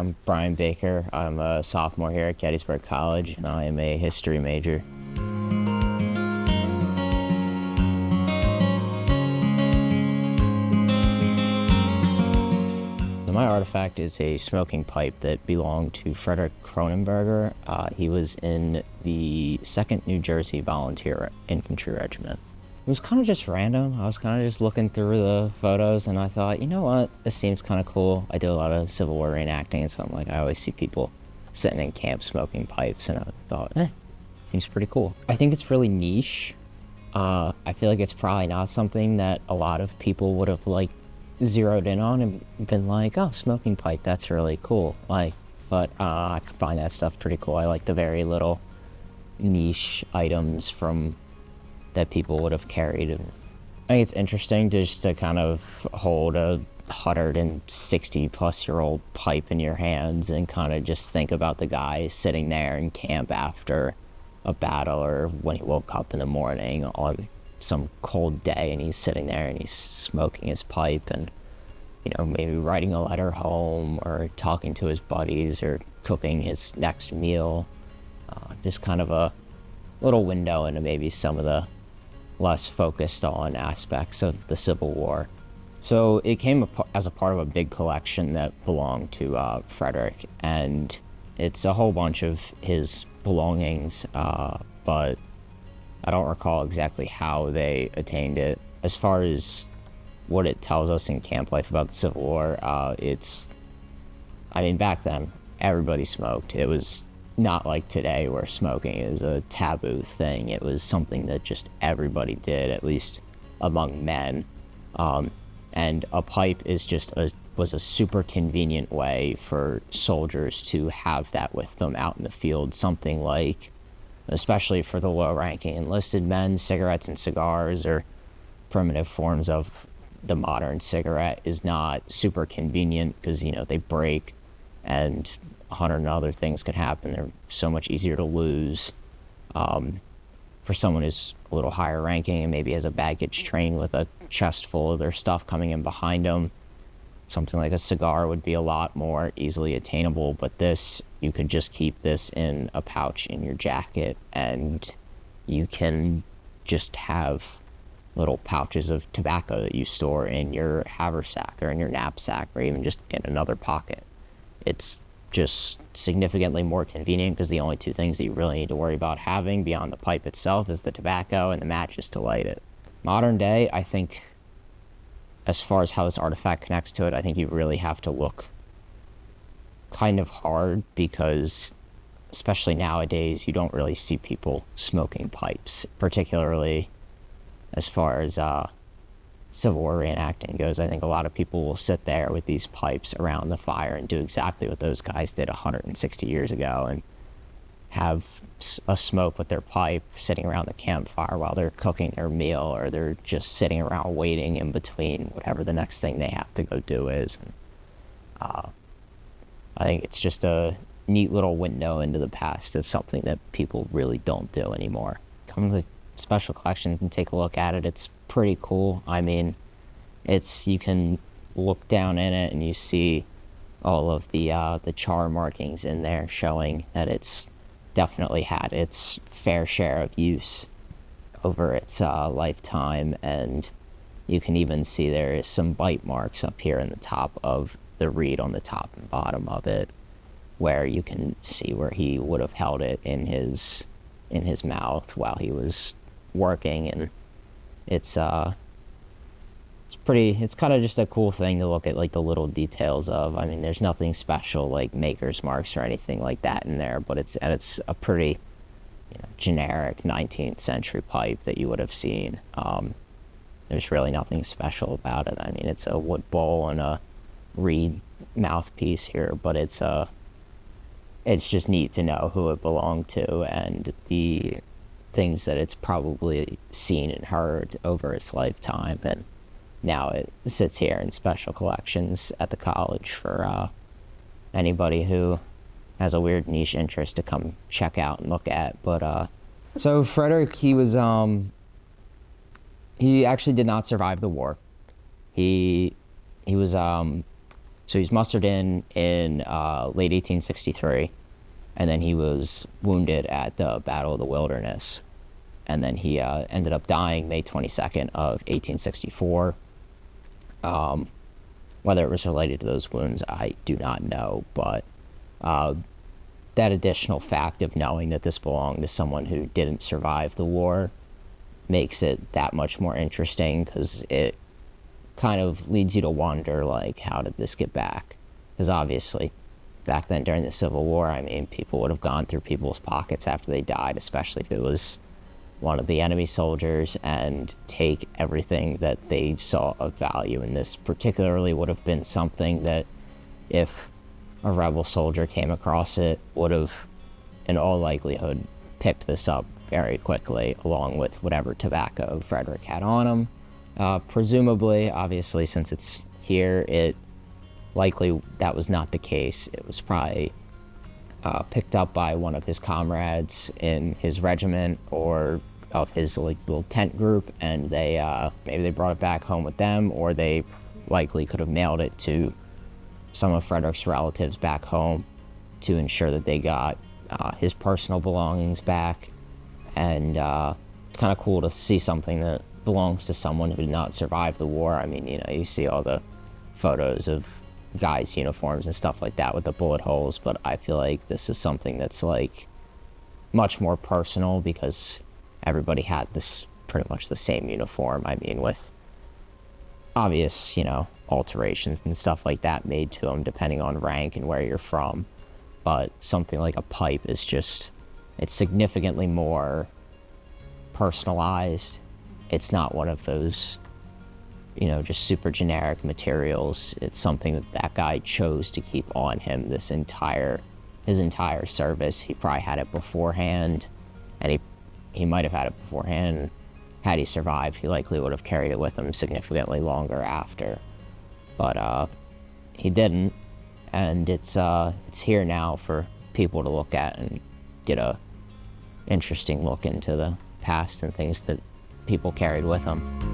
I'm Brian Baker. I'm a sophomore here at Gettysburg College, and I am a history major. My artifact is a smoking pipe that belonged to Frederick Kronenberger. He was in the 2nd New Jersey Volunteer Infantry Regiment. It was kind of just random. I was kind of just looking through the photos and I thought, you know what, this seems kind of cool. I do a lot of Civil War reenacting and something like I always see people sitting in camp smoking pipes, and I thought, seems pretty cool. I think it's really niche. I feel like it's probably not something that a lot of people would have zeroed in on and been like, oh, smoking pipe, that's really cool. But I find that stuff pretty cool. I like the very little niche items that people would have carried. I think it's interesting just to kind of hold a 160-plus-year-old pipe in your hands and kind of just think about the guy sitting there in camp after a battle, or when he woke up in the morning on some cold day and he's sitting there and he's smoking his pipe and, maybe writing a letter home or talking to his buddies or cooking his next meal. Just kind of a little window into maybe some of the less focused on aspects of the Civil War. So it came as a part of a big collection that belonged to Frederick, and it's a whole bunch of his belongings, but I don't recall exactly how they attained it. As far as what it tells us in camp life about the Civil War, back then, everybody smoked. It was not like today where smoking is a taboo thing. It was something that just everybody did, at least among men. And a pipe was a super convenient way for soldiers to have that with them out in the field. Something like, especially for the low-ranking enlisted men, cigarettes and cigars, or primitive forms of the modern cigarette, is not super convenient because, they break and 100 other things could happen. They're so much easier to lose. For someone who's a little higher ranking and maybe has a baggage train with a chest full of their stuff coming in behind them, something like a cigar would be a lot more easily attainable. But this, you could just keep this in a pouch in your jacket, and you can just have little pouches of tobacco that you store in your haversack or in your knapsack or even just in another pocket. It's just significantly more convenient because the only two things that you really need to worry about having beyond the pipe itself is the tobacco and the matches to light it. Modern day, I think, as far as how this artifact connects to it, I think you really have to look kind of hard, because especially nowadays, you don't really see people smoking pipes, particularly as far as Civil War reenacting goes. I think a lot of people will sit there with these pipes around the fire and do exactly what those guys did 160 years ago and have a smoke with their pipe sitting around the campfire while they're cooking their meal, or they're just sitting around waiting in between whatever the next thing they have to go do is. And, I think it's just a neat little window into the past of something that people really don't do anymore. Come to special collections and take a look at it. It's pretty cool. You can look down in it and you see all of the char markings in there, showing that it's definitely had its fair share of use over its lifetime. And you can even see there is some bite marks up here in the top of the reed, on the top and bottom of it, where you can see where he would have held it in his mouth while he was working. And it's kind of just a cool thing to look at, the little details of. There's nothing special like maker's marks or anything like that in there, but it's a pretty generic 19th century pipe that you would have seen. There's really nothing special about it. It's a wood bowl and a reed mouthpiece here, but it's just neat to know who it belonged to and the things that it's probably seen and heard over its lifetime. And now it sits here in special collections at the college for anybody who has a weird niche interest to come check out and look at. But so Frederick, he actually did not survive the war. He was So he was mustered in late 1863, and then he was wounded at the Battle of the Wilderness, and then he ended up dying May 22nd of 1864. Whether it was related to those wounds, I do not know, but that additional fact of knowing that this belonged to someone who didn't survive the war makes it that much more interesting, because it kind of leads you to wonder, like, how did this get back? Because obviously, back then during the Civil War, I mean, people would have gone through people's pockets after they died, especially if it was one of the enemy soldiers, and take everything that they saw of value. And this particularly would have been something that, if a rebel soldier came across it, would have, in all likelihood, picked this up very quickly, along with whatever tobacco Frederick had on him. Presumably, obviously, since it's here, it likely that was not the case. It was probably picked up by one of his comrades in his regiment or of his like little tent group, and they maybe they brought it back home with them, or they likely could have mailed it to some of Frederick's relatives back home to ensure that they got his personal belongings back. And it's kind of cool to see something that belongs to someone who did not survive the war. I mean, you know, you see all the photos of guys' uniforms and stuff like that with the bullet holes, but I feel like this is something that's like much more personal, because everybody had this pretty much the same uniform. I mean, with obvious, you know, alterations and stuff like that made to them depending on rank and where you're from. But something like a pipe is just, it's significantly more personalized. It's not one of those, you know, just super generic materials. It's something that that guy chose to keep on him his entire service. He probably had it beforehand, and he might have had it beforehand. Had he survived, he likely would have carried it with him significantly longer after. But he didn't, and it's here now for people to look at and get a interesting look into the past and things that people carried with them.